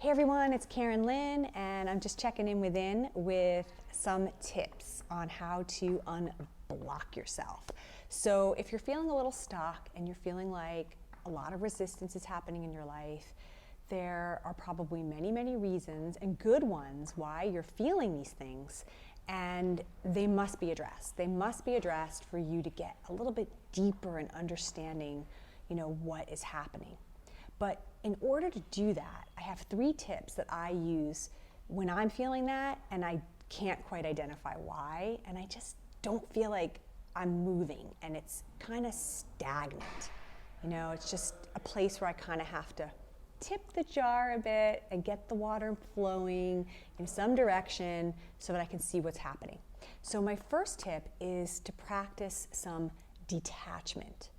Hey everyone, it's Karen Lynn, and I'm just checking in with some tips on how to unblock yourself. So if you're feeling a little stuck and you're feeling like a lot of resistance is happening in your life, there are probably many reasons, and good ones, why you're feeling these things, and they must be addressed. They must be addressed for you to get a little bit deeper in understanding, what is happening. But in order to do that, I have 3 tips that I use when I'm feeling that and I can't quite identify why, and I just don't feel like I'm moving and it's kind of stagnant. It's just a place where I kind of have to tip the jar a bit and get the water flowing in some direction so that I can see what's happening. So my first tip is to practice some detachment.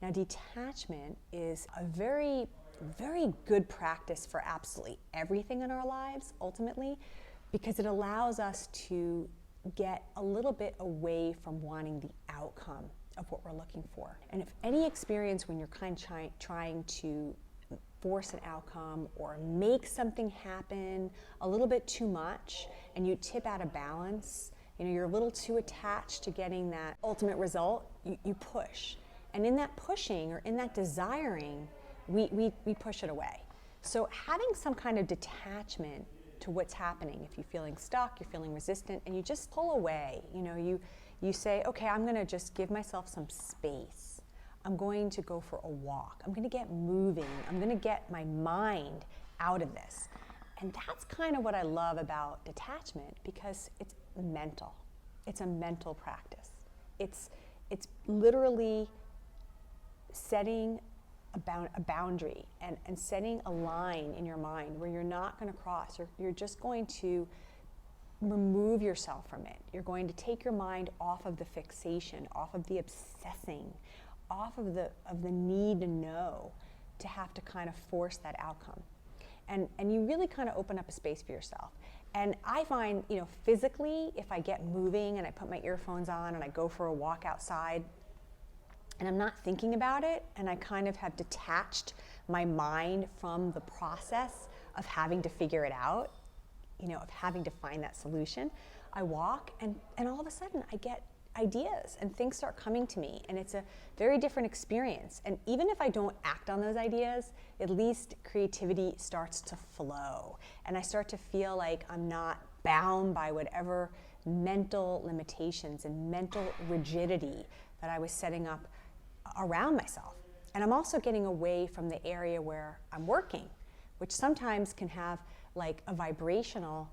Now, detachment is a very good practice for absolutely everything in our lives, ultimately, because it allows us to get a little bit away from wanting the outcome of what we're looking for. And if any experience when you're trying to force an outcome or make something happen a little bit too much and you tip out of balance, you're a little too attached to getting that ultimate result, you push. And in that pushing or in that desiring, we push it away. So having some kind of detachment to what's happening, if you're feeling stuck, you're feeling resistant, and you just pull away, you say, okay, I'm gonna just give myself some space. I'm going to go for a walk. I'm gonna get moving. I'm gonna get my mind out of this. And that's kind of what I love about detachment, because it's mental. It's a mental practice. It's literally setting a boundary and setting a line in your mind where you're not going to cross. You're just going to remove yourself from it. You're going to take your mind off of the fixation, off of the obsessing, off of the need to know, to have to kind of force that outcome. And you really kind of open up a space for yourself. And I find, physically, if I get moving and I put my earphones on and I go for a walk outside, and I'm not thinking about it, and I kind of have detached my mind from the process of having to figure it out, of having to find that solution, I walk and all of a sudden I get ideas and things start coming to me, and it's a very different experience. And even if I don't act on those ideas, at least creativity starts to flow, and I start to feel like I'm not bound by whatever mental limitations and mental rigidity that I was setting up around myself. And I'm also getting away from the area where I'm working, which sometimes can have like a vibrational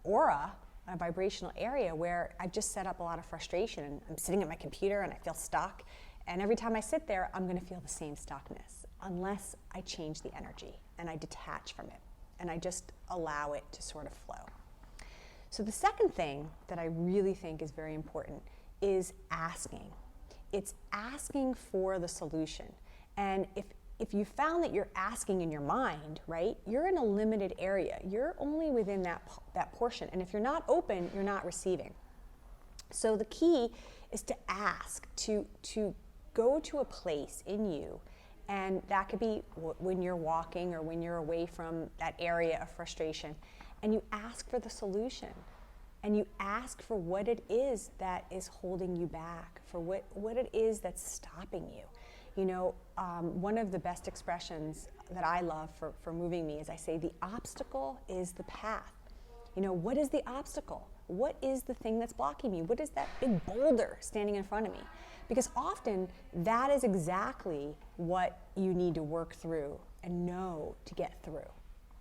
aura, a vibrational area where I've just set up a lot of frustration, and I'm sitting at my computer and I feel stuck. And every time I sit there, I'm going to feel the same stuckness unless I change the energy and I detach from it and I just allow it to sort of flow. So the second thing that I really think is very important is asking. It's asking for the solution. And if you found that you're asking in your mind, right, you're in a limited area. You're only within that portion. And if you're not open, you're not receiving. So the key is to ask, to go to a place in you. And that could be when you're walking or when you're away from that area of frustration. And you ask for the solution. And you ask for what it is that is holding you back, for what it is that's stopping you. One of the best expressions that I love for moving me is I say, the obstacle is the path. What is the obstacle? What is the thing that's blocking me? What is that big boulder standing in front of me? Because often that is exactly what you need to work through and know to get through.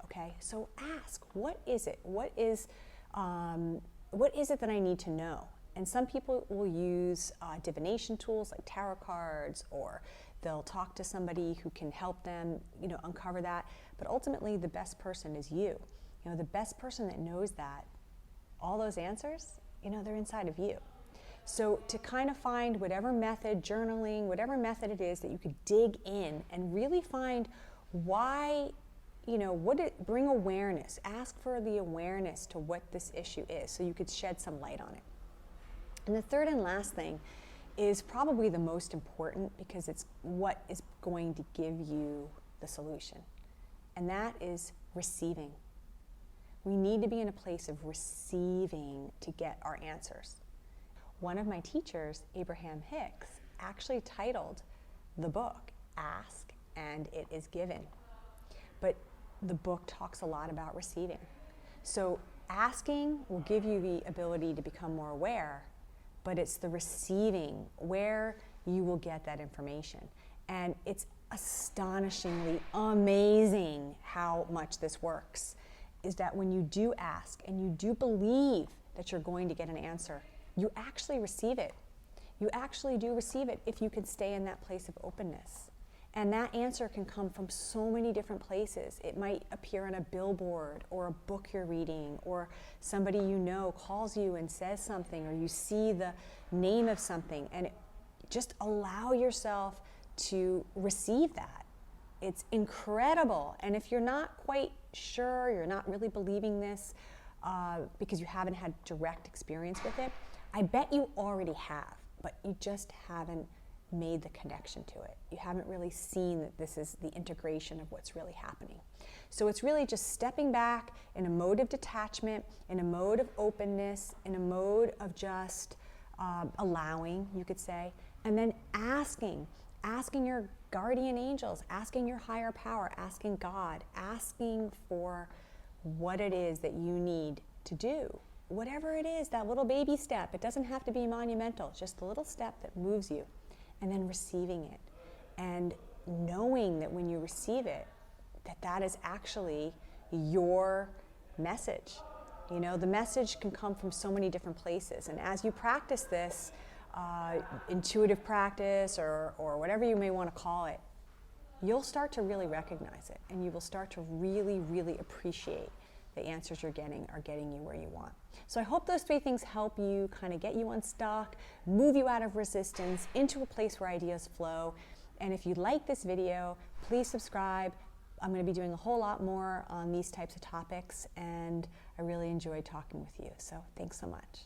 Okay? So ask, what is it? What is it that I need to know? And some people will use divination tools like tarot cards, or they'll talk to somebody who can help them, uncover that. But ultimately, the best person is you. The best person that knows that, all those answers, they're inside of you. So to kind of find whatever method, journaling, whatever method it is that you could dig in and really find why, bring awareness, ask for the awareness to what this issue is so you could shed some light on it. And the third and last thing is probably the most important, because it's what is going to give you the solution. and that is receiving. We need to be in a place of receiving to get our answers. One of my teachers, Abraham Hicks, actually titled the book, Ask and It Is Given. But the book talks a lot about receiving. So asking will give you the ability to become more aware, but it's the receiving where you will get that information. And it's astonishingly amazing how much this works, is that when you do ask and you do believe that you're going to get an answer, you actually receive it. You actually do receive it if you can stay in that place of openness. And that answer can come from so many different places. It might appear on a billboard or a book you're reading, or somebody you know calls you and says something, or you see the name of something, and just allow yourself to receive that. It's incredible. And if you're not quite sure, you're not really believing this because you haven't had direct experience with it, I bet you already have, but you just haven't made the connection to it. You haven't really seen that this is the integration of what's really happening. So it's really just stepping back in a mode of detachment, in a mode of openness, in a mode of just allowing, you could say, and then asking your guardian angels, asking your higher power, asking God, asking for what it is that you need to do. Whatever it is, that little baby step, it doesn't have to be monumental, just the little step that moves you. And then receiving it and knowing that when you receive it, that is actually your message. You know, the message can come from so many different places. And as you practice this, intuitive practice or whatever you may want to call it, you'll start to really recognize it, and you will start to really, really appreciate the answers you're getting are getting you where you want. So I hope those 3 things help you kind of get you unstuck, move you out of resistance into a place where ideas flow. And if you like this video, please subscribe. I'm going to be doing a whole lot more on these types of topics, and I really enjoyed talking with you. So thanks so much.